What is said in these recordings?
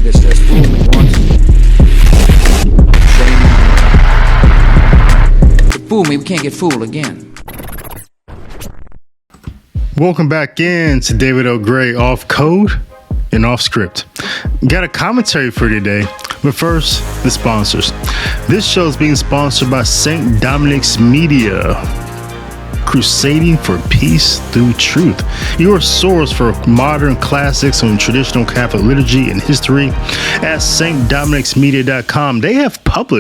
Let's just fool me once. Shame on. To fool me, we can't get fooled again. Welcome back in to David L. Gray Off Code and Off Script. Got a commentary for today, but first, the sponsors. This show is being sponsored by St. Dominic's Media, crusading for peace through truth. Your source for modern classics on traditional Catholic liturgy and history at stdominicsmedia.com.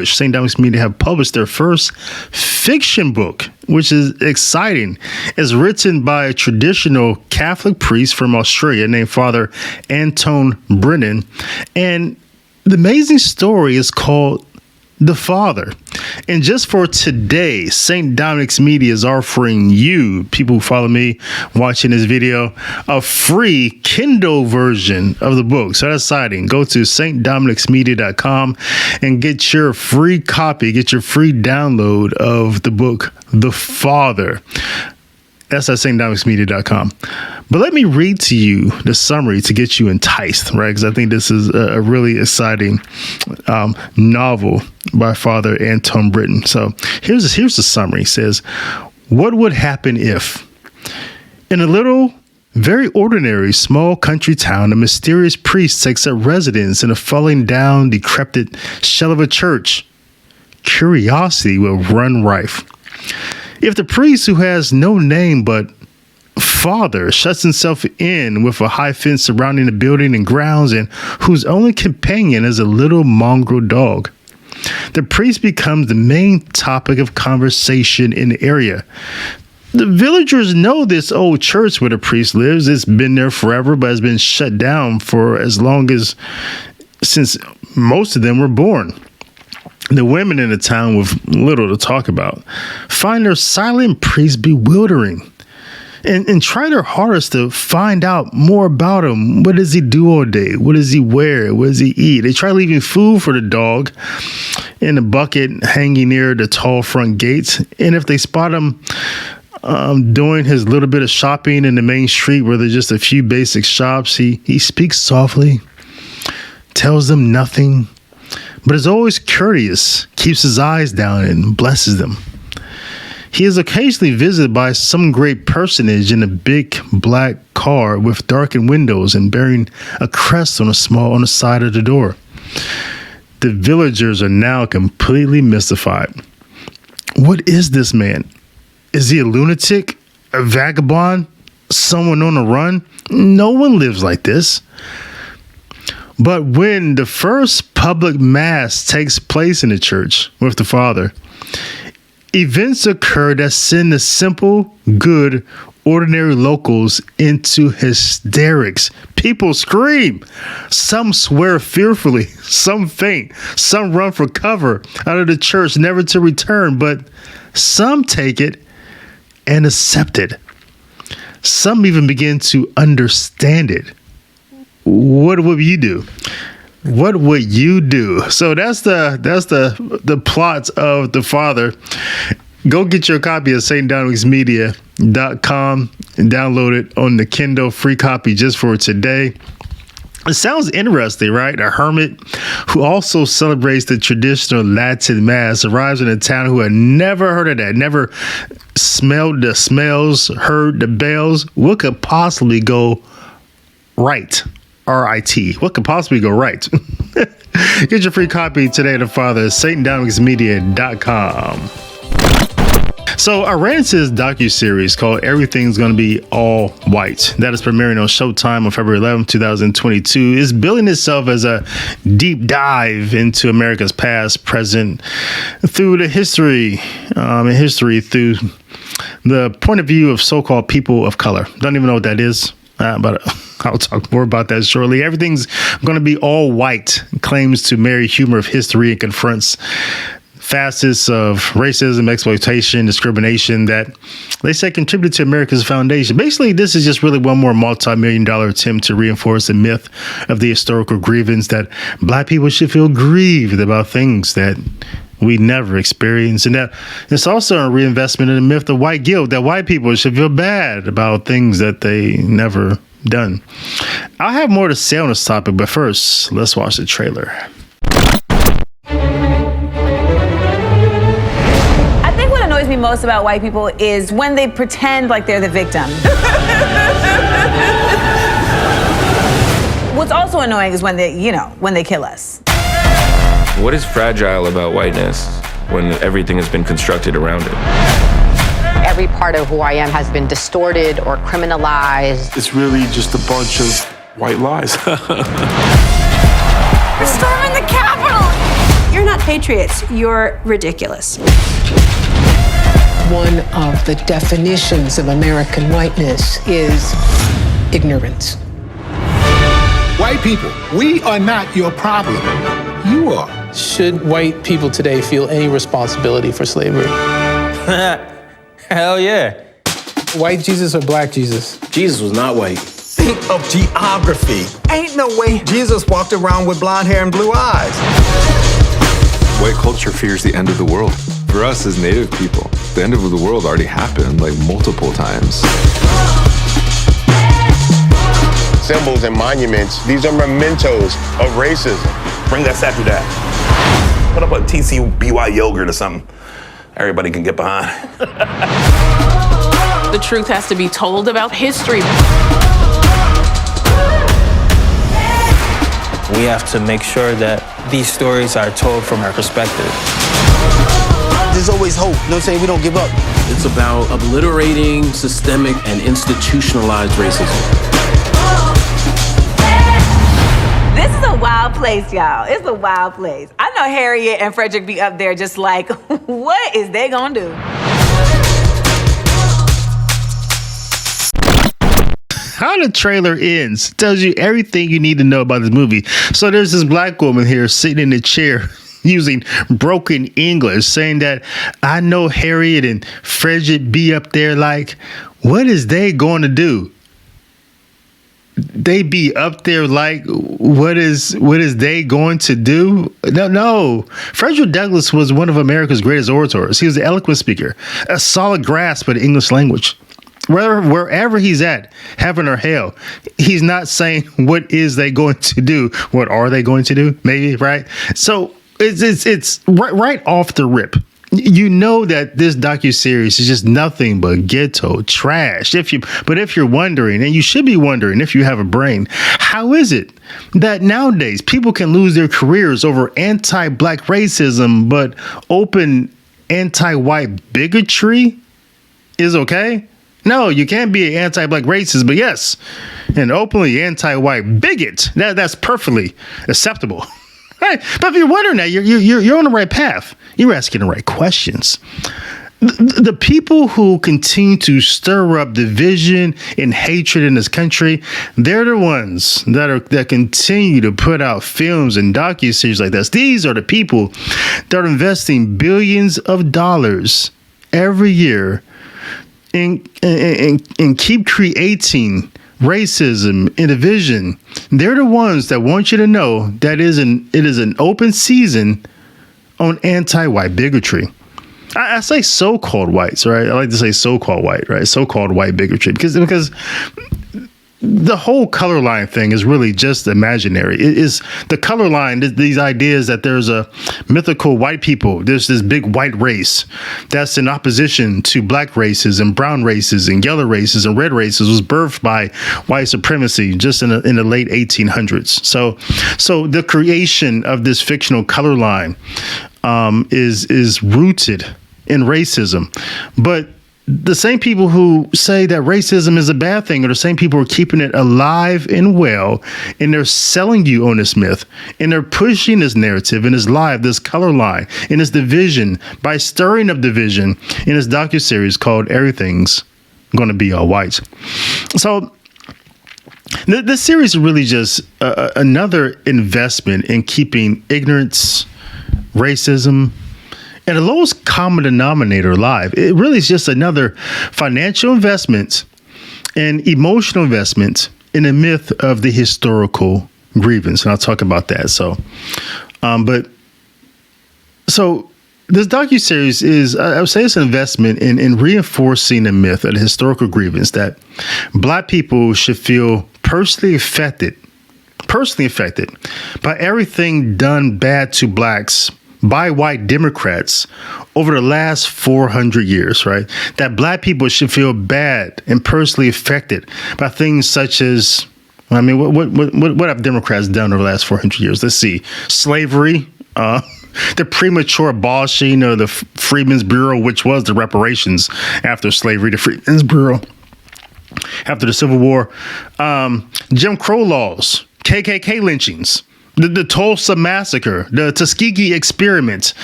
St. Dominic's Media have published their first fiction book, which is exciting. It's written by a traditional Catholic priest from Australia named Father Anton Brennan. And the amazing story is called The Father. And just for today, St. Dominic's Media is offering you, people who follow me watching this video, a free Kindle version of the book. So that's exciting. Go to stdominicsmedia.com and get your free copy, get your free download of the book, The Father. That's at stdominicsmedia.com. But let me read to you the summary to get you enticed, right? Because I think this is a really exciting novel by Father Anton Brennan. So here's the summary. It says, what would happen if, in a little, very ordinary small country town, a mysterious priest takes up residence in a falling down, decrepit shell of a church? Curiosity will run rife. If the priest, who has no name but Father, shuts himself in with a high fence surrounding the building and grounds, and whose only companion is a little mongrel dog, the priest becomes the main topic of conversation in the area. The villagers know this old church where the priest lives. It's been there forever, but has been shut down for as long as since most of them were born. The women in the town, with little to talk about, find their silent priest bewildering and try their hardest to find out more about him. What does he do all day? What does he wear? What does he eat? They try leaving food for the dog in a bucket hanging near the tall front gates. And if they spot him doing his little bit of shopping in the main street where there's just a few basic shops, he speaks softly, tells them nothing, but is always courteous, keeps his eyes down and blesses them. He is occasionally visited by some great personage in a big black car with darkened windows and bearing a crest on the side of the door. The villagers are now completely mystified. What is this man? Is he a lunatic, a vagabond, someone on the run? No one lives like this. But when the first public mass takes place in the church with the Father, events occur that send the simple, good, ordinary locals into hysterics. People scream. Some swear fearfully. Some faint. Some run for cover out of the church, never to return. But some take it and accept it. Some even begin to understand it. What would you do? What would you do? So that's the plot of The Father. Go get your copy of stdominicsmedia.com and download it on the Kindle, free copy just for today. It sounds interesting, right? A hermit who also celebrates the traditional Latin Mass arrives in a town who had never heard of that, never smelled the smells, heard the bells. What could possibly go right? R-I-T. What could possibly go right? Get your free copy today of The Father at stdominicsmedia.com. So I ran into this docuseries called Everything's Gonna Be All White. That is premiering on Showtime on February 11, 2022. It's billing itself as a deep dive into America's past, present, through the history through the point of view of so-called people of color. Don't even know what that is, but I'll talk more about that shortly. Everything's going to be all white, claims to marry humor of history and confronts facets of racism, exploitation, discrimination that they say contributed to America's foundation. Basically, this is just really one more multi-million-dollar attempt to reinforce the myth of the historical grievance that Black people should feel grieved about things that we never experienced. And that it's also a reinvestment in the myth of white guilt, that white people should feel bad about things that they never done. I'll have more to say on this topic, but first, let's watch the trailer. I think what annoys me most about white people is when they pretend like they're the victim. What's also annoying is when they kill us. What is fragile about whiteness when everything has been constructed around it? Every part of who I am has been distorted or criminalized. It's really just a bunch of white lies. We're storming the Capitol! You're not patriots, you're ridiculous. One of the definitions of American whiteness is ignorance. White people, we are not your problem. You are. Should white people today feel any responsibility for slavery? Hell yeah. White Jesus or black Jesus? Jesus was not white. Think of geography. Ain't no way Jesus walked around with blonde hair and blue eyes. White culture fears the end of the world. For us as Native people, the end of the world already happened like multiple times. Symbols and monuments, these are mementos of racism. Bring that statue down. Put up a TCBY yogurt or something everybody can get behind. The truth has to be told about history. We have to make sure that these stories are told from our perspective. There's always hope, you know what I'm saying? We don't give up. It's about obliterating systemic and institutionalized racism. This is a wild place, y'all. It's a wild place. I know Harriet and Frederick be up there just like, what is they gonna do? How the trailer ends tells you everything you need to know about this movie. So there's this black woman here sitting in a chair using broken English saying that I know Harriet and Frederick be up there like, what is they going to do? They be up there like, what is they going to do? No. Frederick Douglass was one of America's greatest orators. He was an eloquent speaker, a solid grasp of the English language. Wherever he's at, heaven or hell, he's not saying what is they going to do. What are they going to do? Maybe, right? So it's right off the rip. You know that this docuseries is just nothing but ghetto trash. If you're wondering, and you should be wondering if you have a brain, how is it that nowadays people can lose their careers over anti-black racism, but open anti-white bigotry is okay? No, you can't be an anti-black racist, but yes, an openly anti-white bigot. That's perfectly acceptable. Right? But if you're wondering that, you're on the right path. You're asking the right questions. The people who continue to stir up division and hatred in this country, they're the ones that continue to put out films and docuseries like this. These are the people that are investing billions of dollars every year and keep creating racism and division. They're the ones that want you to know that it is an open season on anti-white bigotry. I say so-called whites, right? I like to say so-called white, right? So-called white bigotry because the whole color line thing is really just imaginary. It is the color line, these ideas that there's a mythical white people. There's this big white race that's in opposition to black races and brown races and yellow races and red races was birthed by white supremacy just in the late 1800s. So the creation of this fictional color line is rooted in racism. But the same people who say that racism is a bad thing are the same people who are keeping it alive and well, and they're selling you on this myth, and they're pushing this narrative and this lie, this color line, and this division by stirring up division in this docuseries called Everything's Gonna Be All White. So this series is really just another investment in keeping ignorance, racism, and the lowest common denominator alive. It really is just another financial investment and emotional investment in the myth of the historical grievance. And I'll talk about that. So this docuseries is, I would say it's an investment in reinforcing the myth of the historical grievance that black people should feel personally affected by everything done bad to blacks by white Democrats over the last 400 years, right? That black people should feel bad and personally affected by things such as, I mean, what have Democrats done over the last 400 years? Let's see. Slavery, the premature abolishing of the Freedmen's Bureau, which was the reparations after slavery, the Freedmen's Bureau after the Civil War, Jim Crow laws, KKK lynchings, the Tulsa massacre, the Tuskegee experiment.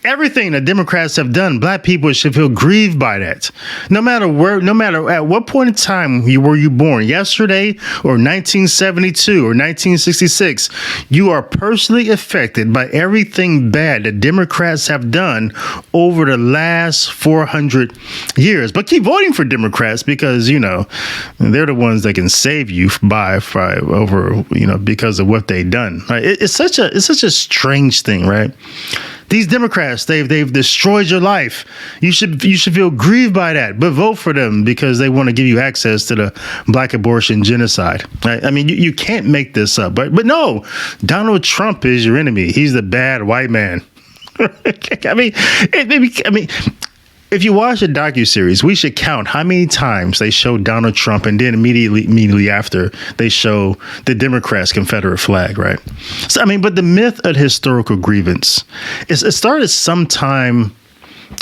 Everything that Democrats have done, black people should feel grieved by that. No matter at what point in time were you born, yesterday or 1972 or 1966, you are personally affected by everything bad that Democrats have done over the last 400 years. But keep voting for Democrats because, you know, they're the ones that can save you because of what they've done. Right? It's such a strange thing, right? These Democrats, they've destroyed your life. You should feel grieved by that, but vote for them because they want to give you access to the black abortion genocide. Right? I mean, you can't make this up. But no, Donald Trump is your enemy. He's the bad white man. I mean, if you watch the Docuseries, we should count how many times they show Donald Trump and then immediately after they show the Democrats' Confederate flag, right? So, I mean, but the myth of historical grievance, it started sometime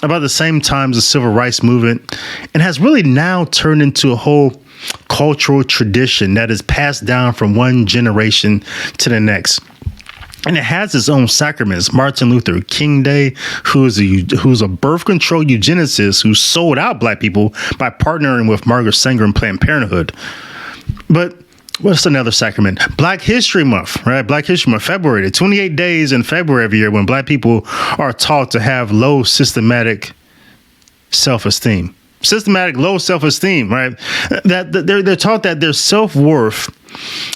about the same time as the Civil Rights Movement and has really now turned into a whole cultural tradition that is passed down from one generation to the next. And it has its own sacraments. Martin Luther King Day, who's a birth control eugenicist who sold out black people by partnering with Margaret Sanger and Planned Parenthood. But what's another sacrament? Black History Month, right? Black History Month, February, the 28 days in February every year when black people are taught to have low systematic self-esteem. Systematic low self-esteem, right? That they're taught that their self-worth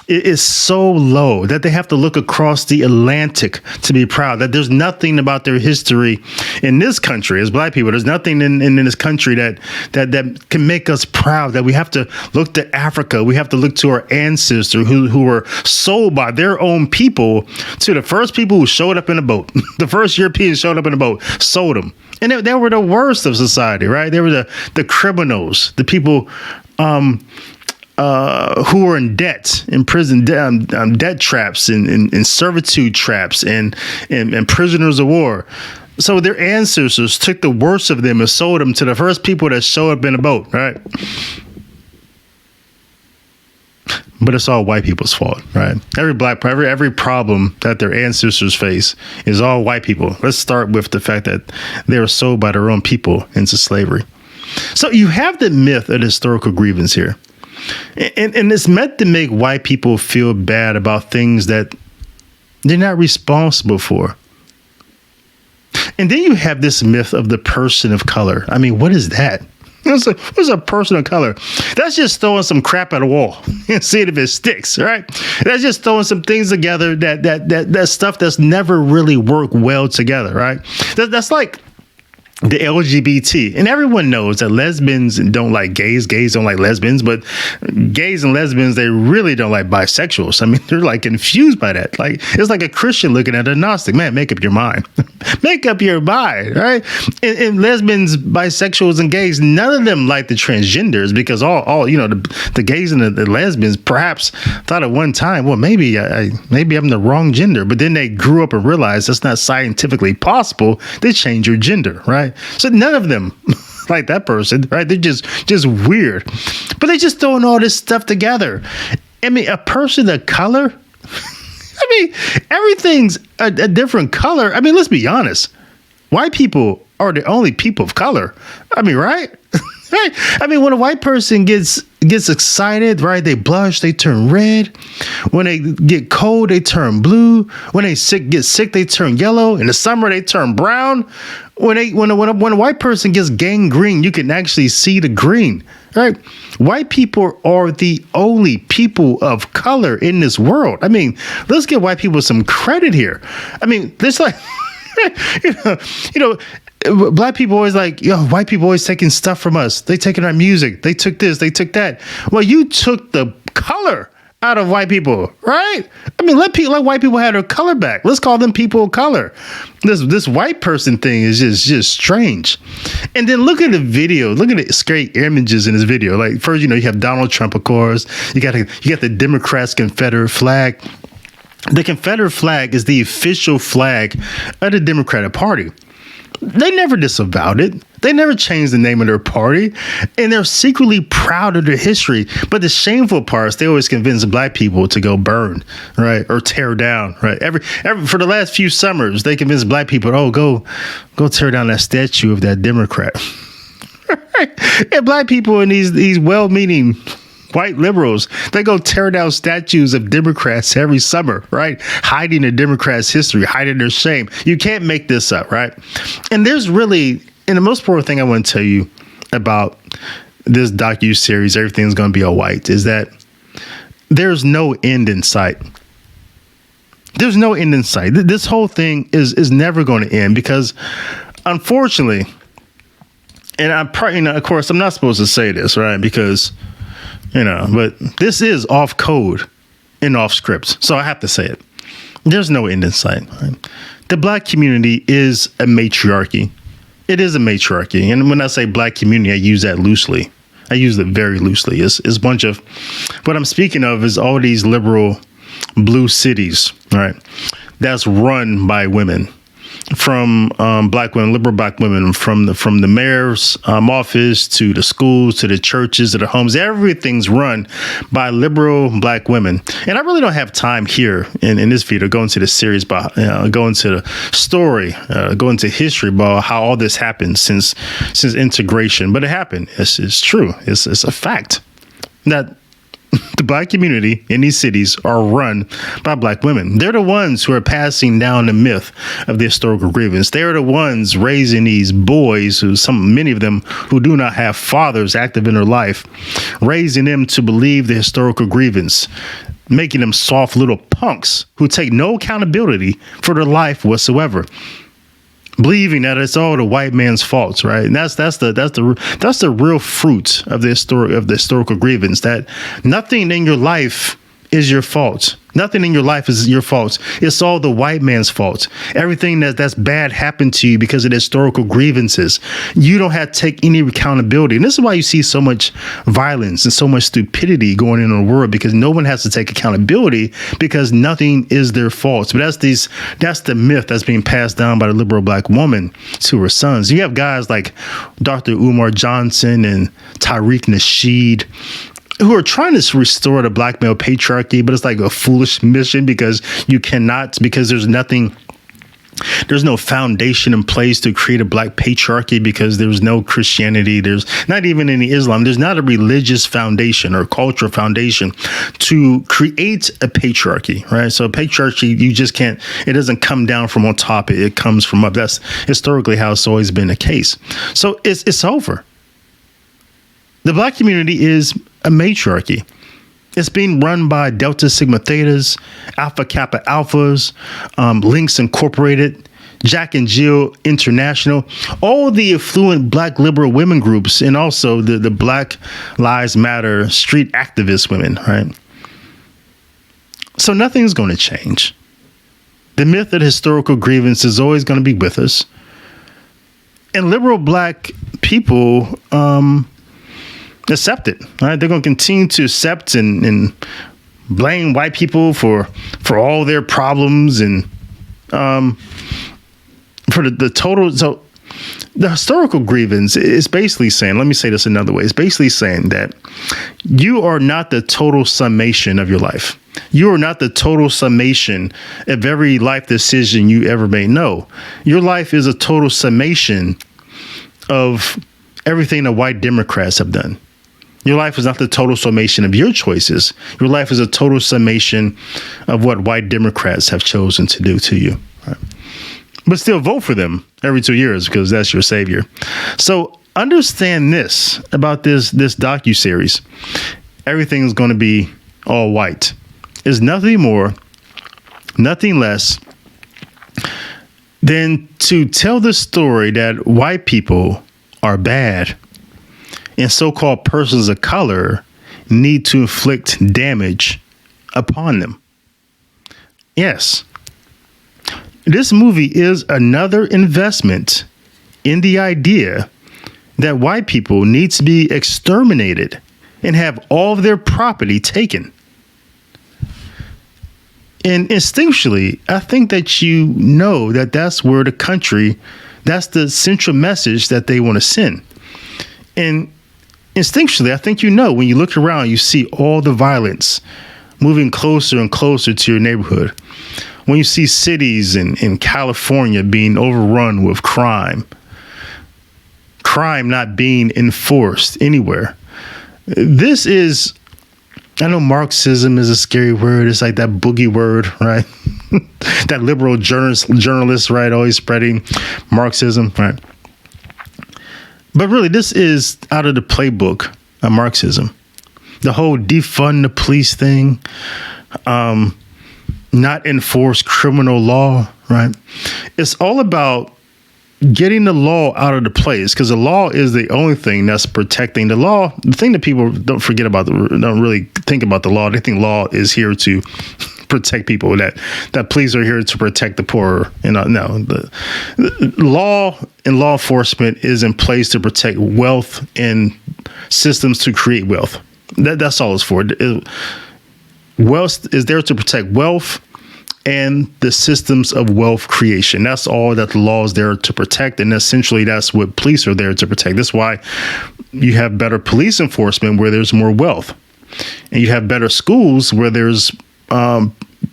is so low that they have to look across the Atlantic to be proud, that there's nothing about their history in this country as black people. There's nothing in this country that can make us proud, that we have to look to Africa. We have to look to our ancestors who were sold by their own people to the first people who showed up in a boat. The first Europeans showed up in a boat, sold them. And they were the worst of society, right? They were the criminals, the people who were in debt, in prison, debt traps, in servitude traps, and prisoners of war. So their ancestors took the worst of them and sold them to the first people that showed up in a boat, right? But it's all white people's fault, right? Every problem that their ancestors face is all white people. Let's start with the fact that they were sold by their own people into slavery. So you have the myth of historical grievance here. And it's meant to make white people feel bad about things that they're not responsible for. And then you have this myth of the person of color. I mean, what is that? What's a person of color? That's just throwing some crap at a wall and seeing if it sticks, right? That's just throwing some things together that stuff that's never really worked well together, right? That's like the LGBT, and everyone knows that lesbians don't like gays don't like lesbians, but gays and lesbians, they really don't like bisexuals. I mean, they're like confused by that. Like, it's like a Christian looking at a Gnostic. Man, make up your mind. Make up your mind, right? And lesbians, bisexuals, and gays, none of them like the transgenders because all the gays and the lesbians perhaps thought at one time, well, maybe I'm the wrong gender, but then they grew up and realized that's not scientifically possible. They change your gender, right? So none of them like that person, right? They're just weird, but they're just throwing all this stuff together. I mean, a person of color, I mean, everything's a different color. I mean, let's be honest. White people are the only people of color. I mean, right? Right? I mean, when a white person gets excited, right? They blush, they turn red. When they get cold, they turn blue. When they get sick, they turn yellow. In the summer, they turn brown. When a white person gets gangrene, you can actually see the green, right? White people are the only people of color in this world. I mean, let's give white people some credit here. I mean, there's like, you know, black people always like, white people always taking stuff from us. They taking our music. They took this, they took that. Well, you took the color out of white people, right? I mean, let white people have their color back. Let's call them people of color. This white person thing is just strange. And then look at the video. Look at the scary images in this video. Like first, you have Donald Trump, of course. You got the Democrats' Confederate flag. The Confederate flag is the official flag of the Democratic Party. They never disavowed it. They never changed the name of their party, and they're secretly proud of their history. But the shameful parts, they always convince black people to go burn, right, or tear down, right. Every for the last few summers, they convince black people, oh, go tear down that statue of that Democrat. And black people and these well-meaning white liberals, they go tear down statues of Democrats every summer, right? Hiding the Democrats' history, hiding their shame. You can't make this up, right? And there's really, and the most important thing I want to tell you about this docuseries, Everything's Gonna Be All White, is that there's no end in sight. There's no end in sight. This whole thing is never going to end because, unfortunately, and I'm probably, of course, I'm not supposed to say this, right? Because but this is off code and off script. So I have to say it. There's no end in sight. Right? The black community is a matriarchy. It is a matriarchy. And when I say black community, I use that loosely. I use it very loosely. It's a bunch of, what I'm speaking of is all these liberal blue cities, right? That's run by women. From black women, liberal black women, from the mayor's office to the schools to the churches to the homes, everything's run by liberal black women. And I really don't have time here in this video to go into the series, go into the story, go into history about how all this happened since integration. But it happened. It's true. It's a fact that the black community in these cities are run by black women. They're the ones who are passing down the myth of the historical grievance. They are the ones raising these boys, many of them who do not have fathers active in their life, raising them to believe the historical grievance, making them soft little punks who take no accountability for their life whatsoever. Believing that it's all the white man's fault, right? And that's the real fruit of the historical grievance. That nothing in your life is your fault. Nothing in your life is your fault. It's all the white man's fault. Everything that's bad happened to you because of the historical grievances. You don't have to take any accountability. And this is why you see so much violence and so much stupidity going on in the world, because no one has to take accountability because nothing is their fault. But that's the myth that's being passed down by the liberal black woman to her sons. You have guys like Dr. Umar Johnson and Tariq Nasheed, who are trying to restore the black male patriarchy, but it's like a foolish mission because there's no foundation in place to create a black patriarchy, because there's no Christianity. There's not even any Islam. There's not a religious foundation or cultural foundation to create a patriarchy, right? So patriarchy, you just can't, it doesn't come down from on top. It comes from up. That's historically how it's always been the case. So it's over. The black community is a matriarchy. It's being run by Delta Sigma Thetas, Alpha Kappa Alphas, Links Incorporated, Jack and Jill International, all the affluent black liberal women groups, and also the Black Lives Matter street activist women, right? So nothing's going to change. The myth of historical grievance is always going to be with us. And liberal black people, accept it, right? They're going to continue to accept and blame white people for all their problems and for the total. So the historical grievance is basically saying, let me say this another way. It's basically saying that you are not the total summation of your life. You are not the total summation of every life decision you ever made. No, your life is a total summation of everything the white Democrats have done. Your life is not the total summation of your choices. Your life is a total summation of what white Democrats have chosen to do to you. Right? But still vote for them every 2 years because that's your savior. So understand this about this docuseries. Everything is going to be all white. Is nothing more, nothing less than to tell the story that white people are bad and so-called persons of color need to inflict damage upon them. Yes, this movie is another investment in the idea that white people need to be exterminated and have all of their property taken. And instinctually, I think that you know that that's where the country, that's the central message that they want to send. And instinctually, I think you know, when you look around, you see all the violence moving closer and closer to your neighborhood. When you see cities in California being overrun with crime not being enforced anywhere. This is, I know Marxism is a scary word. It's like that boogie word, right? That liberal journalist, right? Always spreading Marxism, right? But really, this is out of the playbook of Marxism. The whole defund the police thing, not enforce criminal law, right? It's all about getting the law out of the place, because the law is the only thing that's protecting the law. The thing that people don't forget about, don't really think about the law. They think law is here to protect people, that police are here to protect the poor. And no, the law and law enforcement is in place to protect wealth and systems to create wealth. That's all it's for. Wealth is there to protect wealth and the systems of wealth creation. That's all that the law is there to protect. And essentially, that's what police are there to protect. That's why you have better police enforcement where there's more wealth. And you have better schools where there's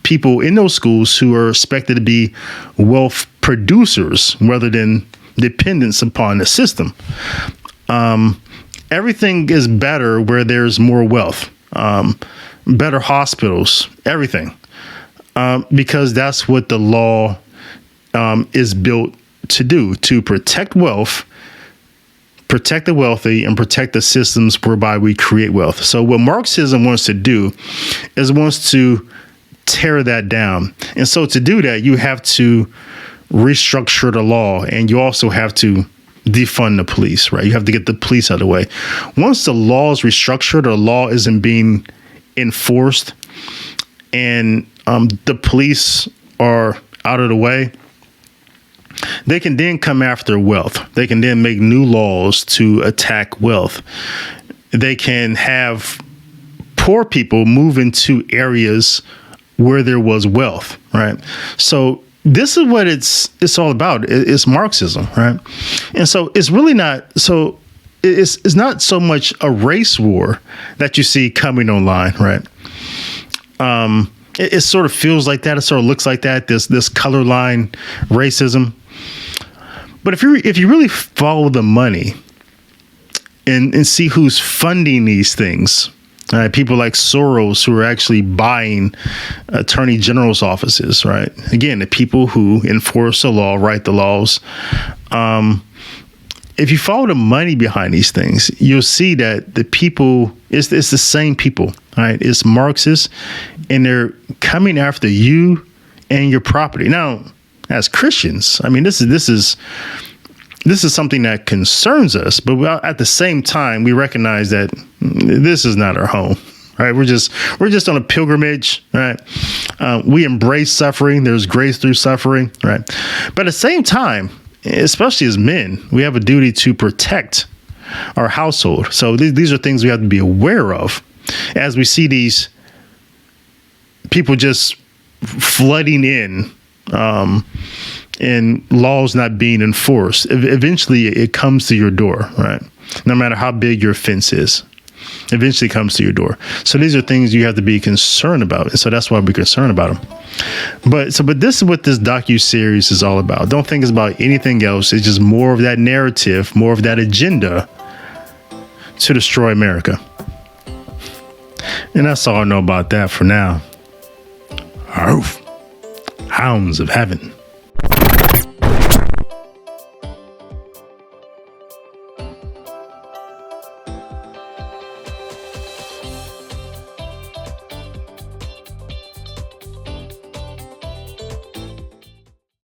people in those schools who are expected to be wealth producers rather than dependents upon the system. Everything is better where there's more wealth, better hospitals, everything. Because that's what the law is built to do, to protect wealth, protect the wealthy, and protect the systems whereby we create wealth. So what Marxism wants to do is wants to tear that down. And so to do that, you have to restructure the law, and you also have to defund the police, right? You have to get the police out of the way. Once the law is restructured, or law isn't being enforced, and the police are out of the way, they can then come after wealth. They can then make new laws to attack wealth. They can have poor people move into areas where there was wealth, right? So this is what it's all about. It's Marxism, right? And so it's really not so. It's not so much a race war that you see coming online, right? It sort of feels like that. It sort of looks like that. This color line racism. But if you really follow the money and see who's funding these things, people like Soros, who are actually buying attorney general's offices, right? Again, the people who enforce the law, write the laws. If you follow the money behind these things, you'll see that the people, it's the same people, right? It's Marxists, and they're coming after you and your property. Now, as Christians, I mean, this is something that concerns us, but at the same time, we recognize that this is not our home, right? We're just on a pilgrimage, right? We embrace suffering. There's grace through suffering, right? But at the same time, especially as men, we have a duty to protect our household. So these are things we have to be aware of as we see these people just flooding in, and laws not being enforced. Eventually, it comes to your door, right? No matter how big your fence is, eventually comes to your door. So these are things you have to be concerned about. And so that's why we're concerned about them. But this is what this docuseries is all about. Don't think it's about anything else. It's just more of that narrative, more of that agenda to destroy America. And that's all I know about that for now. Arf. Hounds of heaven.